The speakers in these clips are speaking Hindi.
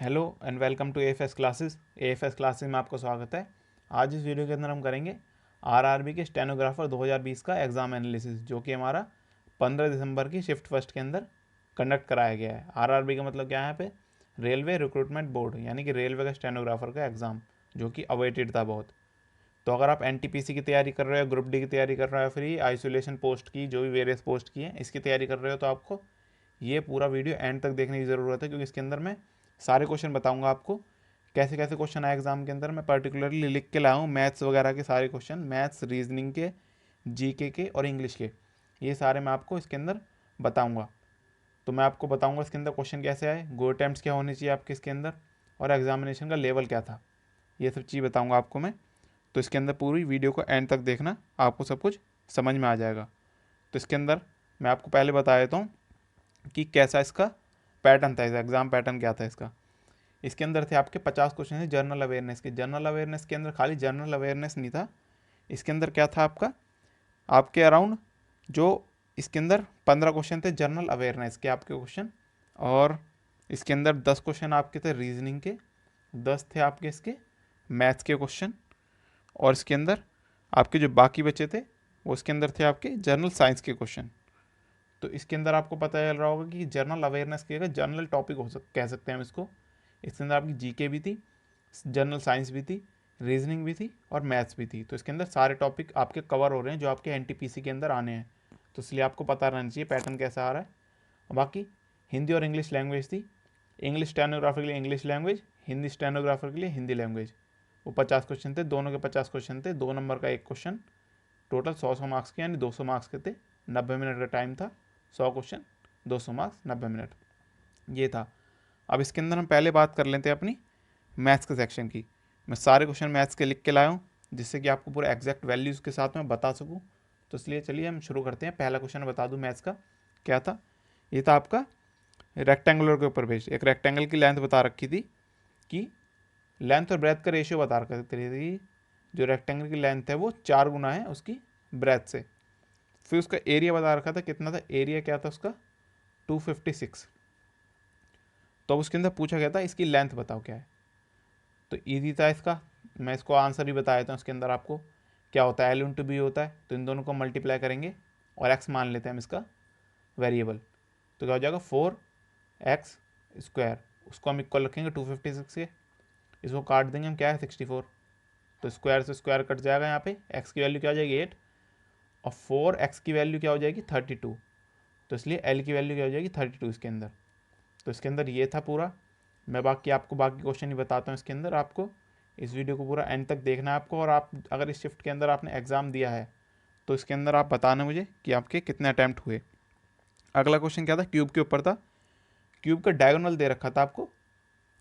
Hello and welcome to AFS classes. AFS classes में आपका स्वागत है। आज इस वीडियो के अंदर हम करेंगे आरआरबी के स्टेनोग्राफर 2020 का एग्ज़ाम एनालिसिस, जो कि हमारा 15 दिसंबर की शिफ्ट फर्स्ट के अंदर कंडक्ट कराया गया है। आरआरबी का मतलब क्या है यहाँ पे? रेलवे रिक्रूटमेंट बोर्ड, यानी कि रेलवे का स्टेनोग्राफर का एग्ज़ाम, जो कि अवेटेड था बहुत। तो अगर आप एनटीपीसी की तैयारी कर रहे हो, ग्रुप डी की तैयारी कर रहे हो, फिर आइसोलेशन पोस्ट की, जो भी वेरियस पोस्ट की है, इसकी तैयारी कर रहे हो, तो आपको ये पूरा वीडियो एंड तक देखने की ज़रूरत है, क्योंकि इसके अंदर मैं सारे क्वेश्चन बताऊंगा आपको। कैसे कैसे क्वेश्चन आए एग्जाम के अंदर मैं पर्टिकुलरली लिख के लाया हूँ। मैथ्स वगैरह के सारे क्वेश्चन, मैथ्स, रीजनिंग के, जीके के और इंग्लिश के, ये सारे मैं आपको इसके अंदर बताऊंगा। तो मैं आपको बताऊंगा इसके अंदर क्वेश्चन कैसे आए, गो अटैम्प्ट्स क्या होने चाहिए आपके इसके अंदर, और एग्जामिनेशन का लेवल क्या था, ये सब चीज़ बताऊँगा आपको मैं। तो इसके अंदर पूरी वीडियो को एंड तक देखना, आपको सब कुछ समझ में आ जाएगा। तो इसके अंदर मैं आपको पहले बता देता हूँ कि कैसा इसका पैटर्न था, एग्जाम पैटर्न क्या था इसका। इसके अंदर थे आपके 50 क्वेश्चन थे जनरल अवेयरनेस के। जनरल अवेयरनेस के अंदर खाली जनरल अवेयरनेस नहीं था, इसके अंदर क्या था आपका, आपके अराउंड जो इसके अंदर 15 क्वेश्चन थे जनरल अवेयरनेस के आपके क्वेश्चन, और इसके अंदर 10 क्वेश्चन आपके थे रीजनिंग के, 10 थे आपके इसके मैथ्स के क्वेश्चन, और इसके अंदर आपके जो बाकी बचे थे वो इसके अंदर थे आपके जनरल साइंस के क्वेश्चन। तो इसके अंदर आपको पता चल रहा होगा कि जनरल अवेयरनेस के जनरल टॉपिक कह सकते हैं हम इसको। इसके अंदर आपकी जीके भी थी, जनरल साइंस भी थी, रीजनिंग भी थी और मैथ्स भी थी। तो इसके अंदर सारे टॉपिक आपके कवर हो रहे हैं जो आपके एनटीपीसी के अंदर आने हैं। तो इसलिए आपको पता रहना चाहिए पैटर्न कैसा आ रहा है। बाकी हिंदी और इंग्लिश लैंग्वेज थी। इंग्लिश स्टेनोग्राफर के लिए इंग्लिश लैंग्वेज, हिंदी स्टेनोग्राफर के लिए हिंदी लैंग्वेज। वो 50 क्वेश्चन थे, दोनों के 50 क्वेश्चन थे, 2 नंबर का एक क्वेश्चन, टोटल 100 मार्क्स के, यानी 200 मार्क्स के थे। 90 मिनट का टाइम था, 100 क्वेश्चन, 200 मार्क्स, 90 मिनट, ये था। अब इसके अंदर हम पहले बात कर लेते हैं अपनी मैथ्स के सेक्शन की। मैं सारे क्वेश्चन मैथ्स के लिख के लाया हूँ, जिससे कि आपको पूरा एग्जैक्ट वैल्यूज़ के साथ में बता सकूँ। तो इसलिए चलिए हम शुरू करते हैं। पहला क्वेश्चन बता दूँ मैथ्स का क्या था। ये था आपका रेक्टेंगुलर के ऊपर बेस्ड। एक रेक्टेंगल की लेंथ बता रखी थी कि लेंथ और ब्रेथ का रेशियो बता रखा था। जो रेक्टेंगल की लेंथ है वो 4 गुना है उसकी ब्रेथ से। फिर उसका एरिया बता रखा था, कितना था एरिया, क्या था उसका 256। तो अब उसके अंदर पूछा गया था इसकी लेंथ बताओ क्या है। तो ईजी था इसका, मैं इसको आंसर भी बता देता हूँ। इसके अंदर आपको क्या होता है, एल इंटू बी होता है, तो इन दोनों को मल्टीप्लाई करेंगे और एक्स मान लेते हैं हम इसका वेरिएबल। तो क्या हो जाएगा 4x स्क्वायर, उसको हम इक्वल रखेंगे 256 के, इसको काट देंगे हम, क्या है 64। तो स्क्वायर से स्क्वायर कट जाएगा, यहाँ पे x की वैल्यू क्या हो जाएगी 8, और 4x की वैल्यू क्या हो जाएगी 32। तो इसलिए l की वैल्यू क्या हो जाएगी 32 इसके अंदर। तो इसके अंदर ये था पूरा। मैं बाकी आपको बाकी क्वेश्चन ही बताता हूँ इसके अंदर। आपको इस वीडियो को पूरा एंड तक देखना है आपको, और आप अगर इस शिफ्ट के अंदर आपने एग्ज़ाम दिया है तो इसके अंदर आप बताना मुझे कि आपके कितने अटैम्प्ट हुए। अगला क्वेश्चन क्या था, क्यूब के ऊपर था। क्यूब का डायगोनल दे रखा था आपको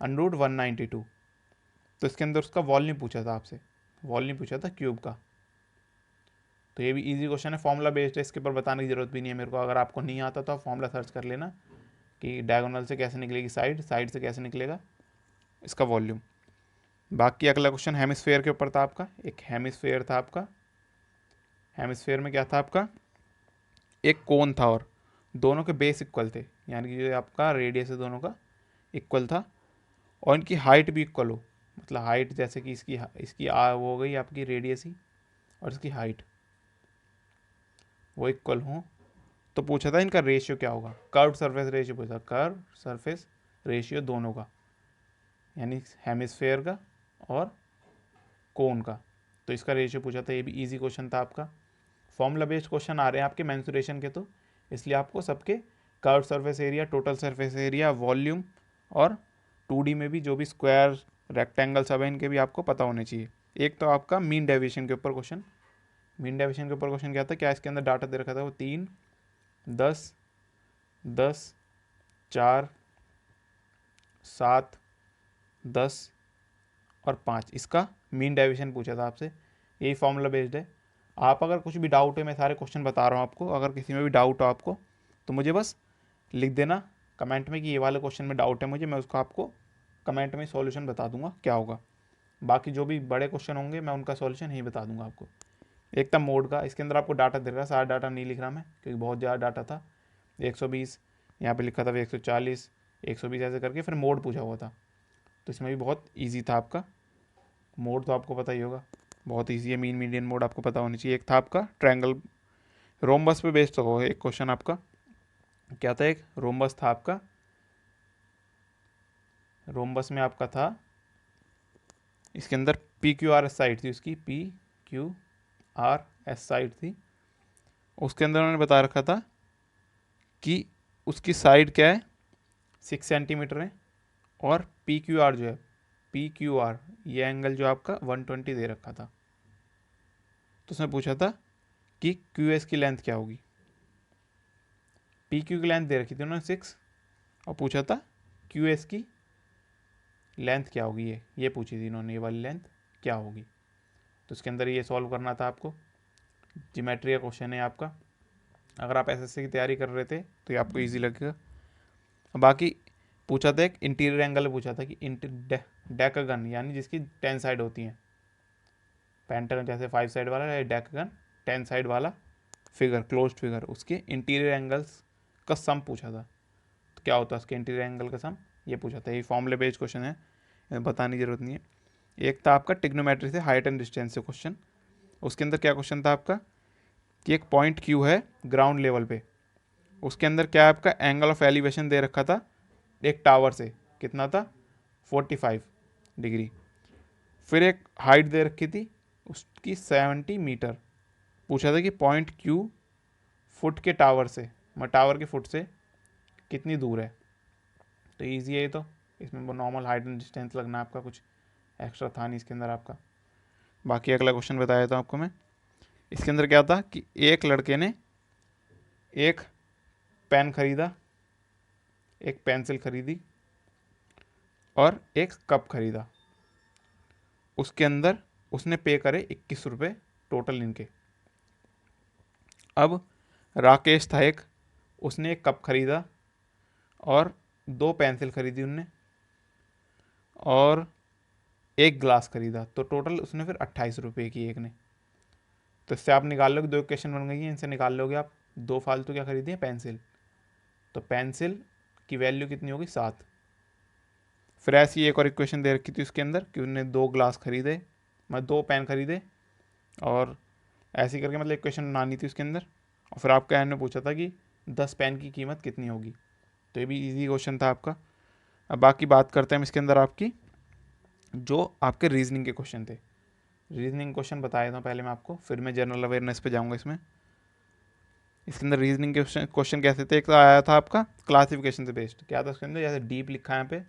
√192। तो इसके अंदर उसका वॉल्यूम पूछा था आपसे, वॉल्यूम पूछा था क्यूब का। तो ये भी इजी क्वेश्चन है, फॉर्मूला बेस्ड है, इसके ऊपर बताने की जरूरत भी नहीं है मेरे को। अगर आपको नहीं आता तो आप फॉर्मूला सर्च कर लेना कि डायगोनल से कैसे निकलेगी साइड, साइड से कैसे निकलेगा इसका वॉल्यूम। बाकी अगला क्वेश्चन हेमिस्फेयर के ऊपर था आपका। एक हेमिस्फेयर था आपका, हेमिस्फेयर में क्या था आपका, एक कोन था और दोनों के बेस इक्वल थे, यानी कि जो आपका रेडियस है दोनों का इक्वल था, और इनकी हाइट भी इक्वल हो। मतलब हाइट जैसे कि इसकी वो हो गई आपकी रेडियस ही, और इसकी हाइट वो इक्वल हो। तो पूछा था इनका रेशियो क्या होगा, कर्व सरफेस रेशियो पूछा, कर्व सरफेस रेशियो दोनों का, यानी हेमिस्फेयर का और कोन का। तो इसका रेशियो पूछा था, ये भी इजी क्वेश्चन था आपका। फॉर्मूला बेस्ड क्वेश्चन आ रहे हैं आपके मेंसुरेशन के, तो इसलिए आपको सबके curve surface area, total surface area, volume, और 2D में भी जो भी स्क्वायर, रेक्टेंगल सब है, इनके भी आपको पता होने चाहिए। एक तो आपका मीन डेविएशन के ऊपर क्वेश्चन। मीन डेविएशन के ऊपर क्वेश्चन क्या था, क्या इसके अंदर डाटा दे रखा था, वो 3, 10, 10, 4, 7, 10 और 5, इसका मीन डेविएशन पूछा था आपसे। यही फॉर्मूला बेस्ड है। आप अगर कुछ भी डाउट है, मैं सारे क्वेश्चन बता रहा हूँ आपको, अगर किसी में भी डाउट हो आपको तो मुझे बस लिख देना कमेंट में कि ये वाले क्वेश्चन में डाउट है मुझे, मैं उसको आपको कमेंट में सॉल्यूशन बता दूंगा क्या होगा। बाकी जो भी बड़े क्वेश्चन होंगे मैं उनका सॉल्यूशन ही बता दूंगा आपको। एक था मोड का, इसके अंदर आपको डाटा दे रहा है, सारा डाटा नहीं लिख रहा मैं क्योंकि बहुत ज़्यादा डाटा था। 120 यहाँ पे लिखा था, 140, 120 ऐसे करके फिर मोड पूछा हुआ था। तो इसमें भी बहुत ईजी था आपका। मोड तो आपको पता ही होगा, बहुत ईजी है, मीन मीडियन मोड आपको पता होनी चाहिए। एक था आपका ट्रायंगल, रोम्बस पे बेस्ड हो एक क्वेश्चन आपका। क्या था, एक रोम्बस था आपका, रोम्बस में आपका था, इसके अंदर P Q R S side थी उसकी, P Q R S side थी। उसके अंदर उन्होंने बता रखा था कि उसकी साइड क्या है, 6 सेंटीमीटर है, और पी क्यू आर जो है, पी क्यू आर ये एंगल जो आपका 120 दे रखा था। तो उसने पूछा था कि क्यू एस की लेंथ क्या होगी। पी क्यू की लेंथ दे रखी थी उन्होंने 6, और पूछा था क्यू एस की लेंथ क्या होगी, ये पूछी थी इन्होंने, ये वाली लेंथ क्या होगी। तो इसके अंदर ये सॉल्व करना था आपको, ज्योमेट्री का क्वेश्चन है आपका। अगर आप एसएससी की तैयारी कर रहे थे तो ये आपको ईजी लगेगा। बाकी पूछा था, एक इंटीरियर एंगल पूछा था कि डेकागन यानी जिसकी 10 साइड होती हैं, पेंटागन जैसे 5 साइड वाला है, डेकागन 10 साइड वाला फिगर, क्लोज्ड फिगर, उसके इंटीरियर एंगल्स का सम पूछा था। तो क्या होता है उसके इंटीरियर एंगल का सम, ये पूछा था। ये फॉर्मूले बेस्ड क्वेश्चन है, बताने की जरूरत नहीं है। एक था आपका टिग्नोमेट्री से हाइट एंड डिस्टेंस से क्वेश्चन। उसके अंदर क्या क्वेश्चन था आपका कि एक पॉइंट क्यू है ग्राउंड लेवल पे, उसके अंदर क्या है आपका एंगल ऑफ एलिवेशन दे रखा था एक टावर से, कितना था 45 डिग्री। फिर एक हाइट दे रखी थी उसकी 70 मीटर। पूछा था कि पॉइंट क्यू फुट के टावर से, मतलब टावर के फुट से कितनी दूर है। तो ईजी है ये तो, इसमें वो नॉर्मल हाइट एंड डिस्टेंस लगना है आपका, कुछ एक्स्ट्रा था नहीं इसके अंदर आपका। बाकी अगला क्वेश्चन बताया था आपको मैं। इसके अंदर क्या था कि एक लड़के ने एक पेन खरीदा, एक पेंसिल खरीदी और एक कप खरीदा। उसके अंदर उसने पे करे 21 रुपये टोटल इनके। अब राकेश था एक, उसने एक कप खरीदा और 2 पेंसिल खरीदी उनने और एक ग्लास खरीदा, तो टोटल उसने फिर 28 रुपये की एक ने। तो इससे आप निकाल लोगे, 2 इक्वेशन बन गई हैं, इनसे निकाल लोगे आप। 2 फालतू क्या खरीदी है, पेंसिल, तो पेंसिल की वैल्यू कितनी होगी 7। फिर ऐसी एक और इक्वेशन दे रखी थी उसके अंदर कि उन्होंने 2 ग्लास खरीदे, मतलब 2 पेन खरीदे, और ऐसी करके मतलब इक्वेशन बनानी थी उसके अंदर। और फिर आपका एन ने पूछा था कि 10 पेन की कीमत कितनी होगी। तो ये भी इजी क्वेश्चन था आपका। अब बाकी बात करते हैं हम इसके अंदर आपकी जो आपके रीजनिंग के क्वेश्चन थे। रीजनिंग क्वेश्चन बताया था पहले मैं आपको, फिर मैं जनरल अवेयरनेस पे जाऊंगा इसमें। इसके अंदर रीजनिंग के क्वेश्चन कैसे थे, एक तो आया था आपका क्लासिफिकेशन से बेस्ड। क्या था उसके अंदर, जैसे डीप लिखा है यहाँ पे,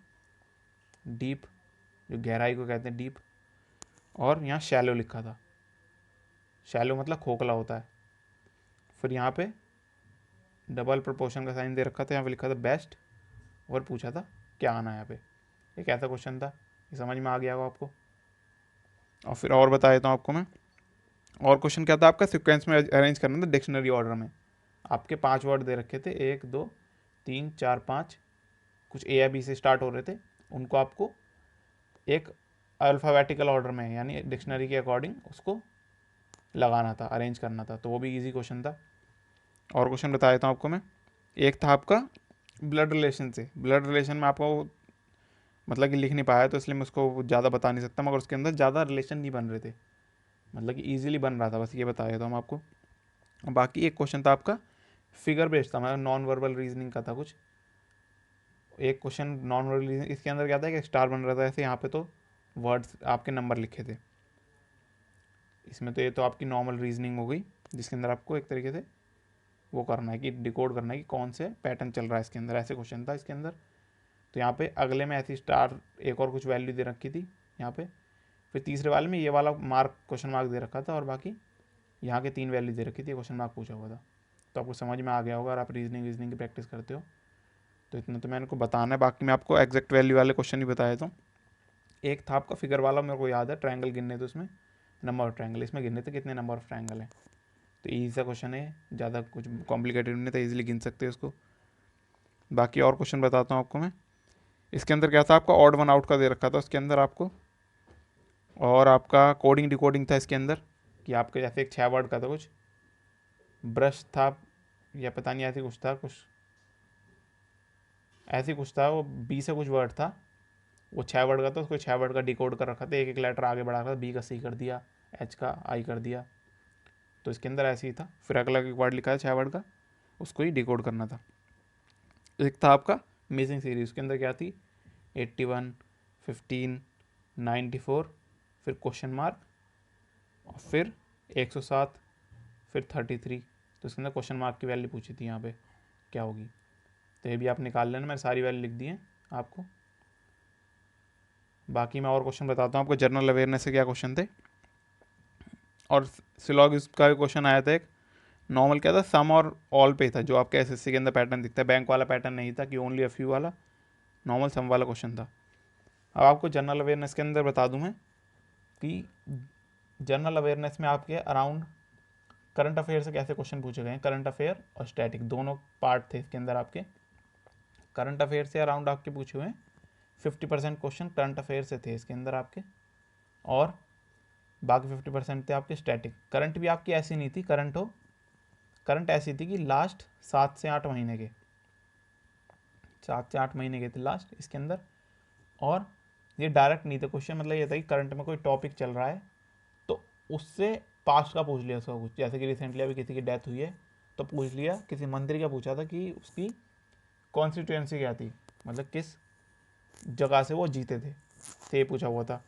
डीप जो गहराई को कहते हैं डीप, और यहाँ शैलो लिखा था, शैलो मतलब खोखला होता है। फिर यहाँ पे डबल प्रपोर्शन का साइन दे रखा था, यहाँ पे लिखा था बेस्ट, और पूछा था क्या आना है यहाँ पे। एक ऐसा क्वेश्चन था, ये समझ में आ गया होगा आपको। और फिर और बता देता हूँ आपको मैं, और क्वेश्चन क्या था आपका, सिक्वेंस में अरेंज करना था डिक्शनरी ऑर्डर में। आपके 5 वर्ड दे रखे थे, 1 2 3 4 5, कुछ ए या बी से स्टार्ट हो रहे थे, उनको आपको एक अल्फ़ाबेटिकल ऑर्डर में यानी डिक्शनरी के अकॉर्डिंग उसको लगाना था, अरेंज करना था। तो वो भी इजी क्वेश्चन था। और क्वेश्चन बता देता हूँ आपको मैं। एक था आपका ब्लड रिलेशन से, ब्लड रिलेशन में आपको मतलब कि लिख नहीं पाया तो इसलिए मैं उसको ज़्यादा बता नहीं सकता, मगर उसके अंदर ज़्यादा रिलेशन नहीं बन रहे थे, मतलब कि ईजिली बन रहा था, बस ये बता देता हूँ आपको। बाकी एक क्वेश्चन था आपका फिगर बेस्ड था, मतलब नॉन वर्बल रीजनिंग का था कुछ। एक क्वेश्चन नॉन वर्बल रीजनिंग, इसके अंदर क्या था कि स्टार बन रहा था ऐसे, यहाँ पे तो वर्ड्स आपके नंबर लिखे थे। इसमें तो ये तो आपकी नॉर्मल रीजनिंग हो गई, जिसके अंदर आपको एक तरीके से वो करना है कि डिकोड करना है कि कौन से पैटर्न चल रहा है इसके अंदर, ऐसे क्वेश्चन था इसके अंदर। तो यहाँ पे अगले में ऐसी स्टार एक और कुछ वैल्यू दे रखी थी यहाँ पे। फिर तीसरे वाले में ये वाला मार्क क्वेश्चन मार्क दे रखा था, और बाकी यहाँ के 3 वैल्यू दे रखी थी, क्वेश्चन मार्क पूछा हुआ था। तो आपको समझ में आ गया होगा, और आप रीजनिंग की प्रैक्टिस करते हो। तो इतना तो मैंने को बताना है, बाकी मैं आपको एग्जैक्ट वैल्यू वाले क्वेश्चन ही बताया था। एक था आपका फिगर वाला, मेरे को याद है, ट्रायंगल गिनने थे उसमें, नंबर ऑफ ट्रायंगल, इसमें गिनने थे कितने नंबर ऑफ ट्रायंगल है। तो ईजी सा क्वेश्चन है, ज़्यादा कुछ कॉम्प्लिकेटेड नहीं था, ईजिली गिन सकते हैं उसको। बाकी और क्वेश्चन बताता हूँ आपको मैं। इसके अंदर क्या था आपका ऑड वन आउट का दे रखा था उसके अंदर आपको, और आपका कोडिंग डिकोडिंग था इसके अंदर कि आपके जैसे एक 6 वर्ड का था कुछ, ब्रश था या पता नहीं ऐसे कुछ था, वो 20 से कुछ वर्ड था। वो 6 वर्ड का था, उसको 6 वर्ड का डिकोड कर रखा था, एक एक लेटर आगे बढ़ा था, बी का सी कर दिया, एच का आई कर दिया। तो इसके अंदर ऐसे ही था। फिर अगला एक वर्ड लिखा है 6 वर्ड का, उसको ही डिकोड करना था। एक था आपका मिसिंग सीरीज, उसके अंदर क्या थी 81, 15, 94, फिर क्वेश्चन मार्क और फिर 107, फिर 33। तो इसके अंदर क्वेश्चन मार्क की वैल्यू पूछी थी यहाँ पे क्या होगी। तो ये भी आप निकाल लेना, मैंने सारी वैल्यू लिख दी है आपको। बाकी मैं और क्वेश्चन बताता हूँ आपको। जनरल अवेयरनेस से क्या क्वेश्चन थे, और सिलॉग का भी क्वेश्चन आया था एक। नॉर्मल क्या था, सम और ऑल पे था, जो आपके एसएससी के अंदर पैटर्न दिखता है। बैंक वाला पैटर्न नहीं था कि ओनली अ फ्यू वाला, नॉर्मल सम वाला क्वेश्चन था। अब आपको जनरल अवेयरनेस के अंदर बता दूं मैं कि जनरल अवेयरनेस में आपके अराउंड करंट अफेयर से कैसे क्वेश्चन पूछे गए हैं। करंट अफेयर और स्टैटिक दोनों पार्ट थे इसके अंदर आपके। करंट अफेयर से अराउंड आपके पूछे हुए हैं 50% क्वेश्चन करंट अफेयर से थे इसके अंदर आपके, और बाकी 50% थे आपके स्टैटिक। करंट भी आपकी ऐसी नहीं थी, करंट ऐसी थी कि लास्ट 7 से 8 महीने के, 7 से 8 महीने के थे लास्ट इसके अंदर। और ये डायरेक्ट नहीं थे क्वेश्चन, मतलब ये था कि करंट में कोई टॉपिक चल रहा है तो उससे पास्ट का पूछ लिया उसका कुछ। जैसे कि रिसेंटली अभी किसी की डेथ हुई है तो पूछ लिया, किसी मंत्री का पूछा था कि उसकी कॉन्स्टिट्यूएंसी क्या थी, मतलब किस जगह से वो जीते थे, तो ये पूछा हुआ था।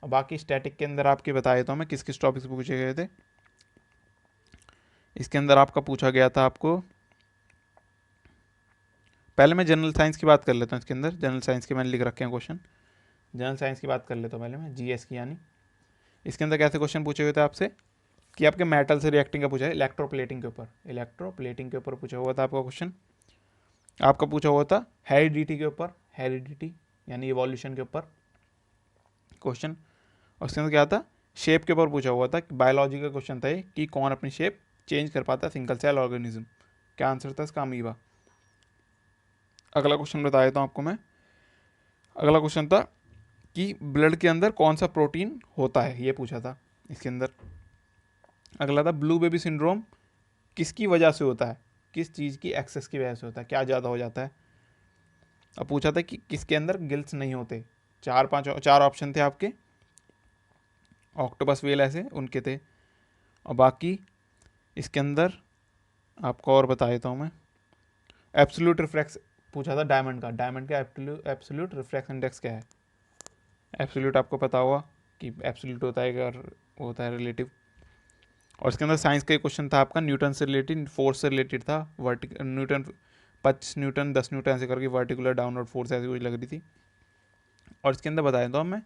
और बाकी स्टैटिक के अंदर आपके बताया तो मैं किस किस टॉपिक से पूछे गए थे। इसके अंदर आपका पूछा गया था आपको, पहले मैं जनरल साइंस की बात कर लेता हूँ। इसके अंदर जनरल साइंस के मैंने लिख रखे हैं क्वेश्चन। जनरल साइंस की बात कर लेता हूँ पहले मैं, जीएस की यानी। इसके अंदर कैसे क्वेश्चन पूछे हुए थे आपसे कि आपके मेटल से रिएक्टिंग का पूछा है, इलेक्ट्रोप्लेटिंग के ऊपर, इलेक्ट्रोप्लेटिंग के ऊपर पूछा हुआ था आपका क्वेश्चन। आपका पूछा हुआ था हेरिडिटी के ऊपर, हेरिडिटी यानी इवोल्यूशन के ऊपर क्वेश्चन। और उसके अंदर क्या था, शेप के ऊपर पूछा हुआ था। बायोलॉजी का क्वेश्चन था ये कि कौन अपनी शेप चेंज कर पाता है, सिंगल सेल ऑर्गेनिज्म। क्या आंसर था इसका, अमीबा। अगला क्वेश्चन बता देता हूँ आपको मैं। अगला क्वेश्चन था कि ब्लड के अंदर कौन सा प्रोटीन होता है, ये पूछा था इसके अंदर। अगला था ब्लू बेबी सिंड्रोम किसकी वजह से होता है, किस चीज़ की एक्सेस की वजह से होता है, क्या ज़्यादा हो जाता है। अब पूछा था कि किसके अंदर गिल्स नहीं होते। चार ऑप्शन थे आपके, ऑक्टोपस वेल ऐसे उनके थे। और बाकी इसके अंदर आपको और बता देता हूँ मैं। एब्सोल्यूट रिफ्लेक्स पूछा था डायमंड का, डायमंड का एब्सोल्यूट रिफ्लेक्स इंडेक्स क्या है। एब्सोल्यूट आपको पता होगा कि एब्सोल्यूट होता है अगर होता है रिलेटिव। और इसके अंदर साइंस का क्वेश्चन था आपका न्यूटन से रिलेटेड, फोर्स से रिलेटेड था। न्यूटन 25 न्यूटन 10 न्यूटन ऐसे करके वर्टिकुलर डाउनवर्ड फोर्स ऐसी कुछ लग रही थी। और इसके अंदर बता देता हूँ मैं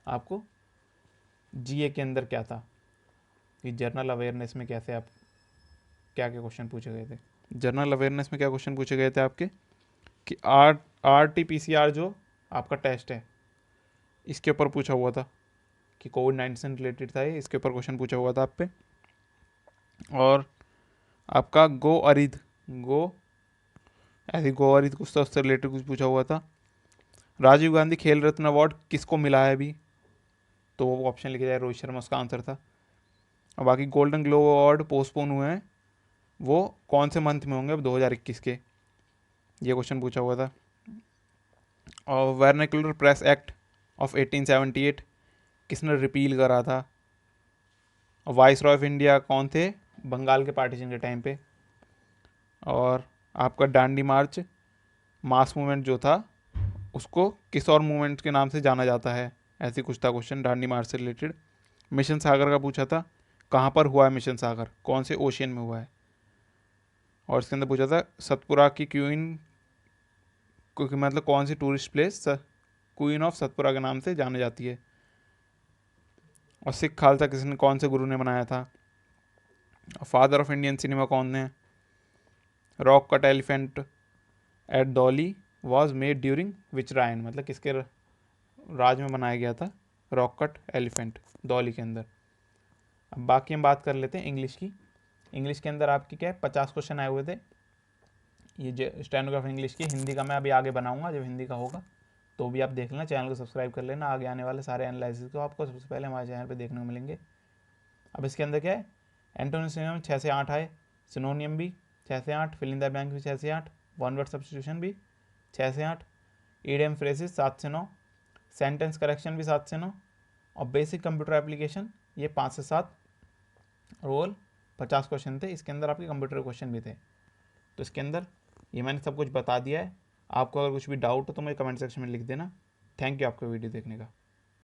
आपको जीए के अंदर क्या था, कि जनरल अवेयरनेस में कैसे आप क्या क्या क्वेश्चन पूछे गए थे। जनरल अवेयरनेस में क्या क्वेश्चन पूछे गए थे आपके कि RT-PCR जो आपका टेस्ट है इसके ऊपर पूछा हुआ था, कि कोविड-19 से रिलेटेड था ये, इसके ऊपर क्वेश्चन पूछा हुआ था आप पे। और आपका गो अरिद कुछ तो उससे रिलेटेड कुछ पूछा हुआ था। राजीव गांधी खेल रत्न अवार्ड किसको मिला है अभी, तो वो ऑप्शन लिखे जाए, रोहित शर्मा उसका आंसर था। और बाकी गोल्डन ग्लोब अवार्ड पोस्टपोन हुए हैं, वो कौन से मंथ में होंगे अब 2021 के, ये क्वेश्चन पूछा हुआ था। और वर्नाक्युलर प्रेस एक्ट ऑफ 1878 किसने रिपील करा था। और वाइस रॉय ऑफ इंडिया कौन थे बंगाल के पार्टीशन के टाइम पे। और आपका डांडी मार्च मास मूवमेंट जो था उसको किस और मूवमेंट के नाम से जाना जाता है, ऐसी कुछ था क्वेश्चन डांडी मार्च से रिलेटेड। मिशन सागर का पूछा था, कहाँ पर हुआ है मिशन सागर, कौन से ओशियन में हुआ है। और इसके अंदर पूछा था सतपुरा की क्वीन, क्योंकि मतलब कौन सी tourist place queen of Satpura के नाम से जानी जाती है। और सिख खालसा किसने, कौन से गुरु ने बनाया था। फादर ऑफ इंडियन सिनेमा कौन है। Rock cut elephant at Dhauli was made during which reign, मतलब किसके राज में बनाया गया था रॉक कट एलिफेंट, दौली के अंदर। अब बाकी हम बात कर लेते हैं इंग्लिश की। इंग्लिश के अंदर आपकी क्या है 50 क्वेश्चन आए हुए थे, ये जो स्टेनोग्राफर इंग्लिश की। हिंदी का मैं अभी आगे बनाऊंगा, जब हिंदी का होगा तो भी आप देख लेना, चैनल को सब्सक्राइब कर लेना। आगे आने वाले सारे एनालिसिस को आपको सबसे पहले हमारे चैनल पर देखने को मिलेंगे। अब इसके अंदर क्या है, एंटोनिम सिनोनिम 6 से 8 आए, सिनोनियम भी 6 से 8, फिल इन द ब्लैंक भी 6 से 8, वन वर्ड सब्स्टिट्यूशन भी 6 से 8, ईडियम फ्रेजेस 7 से 9, सेंटेंस करेक्शन भी 7 से 9, और बेसिक कंप्यूटर एप्लीकेशन ये 5 से 7। रोल 50 क्वेश्चन थे, इसके अंदर आपके कंप्यूटर क्वेश्चन भी थे। तो इसके अंदर ये मैंने सब कुछ बता दिया है। आपको अगर कुछ भी डाउट हो तो मुझे कमेंट सेक्शन में लिख देना। थैंक यू आपको वीडियो देखने का।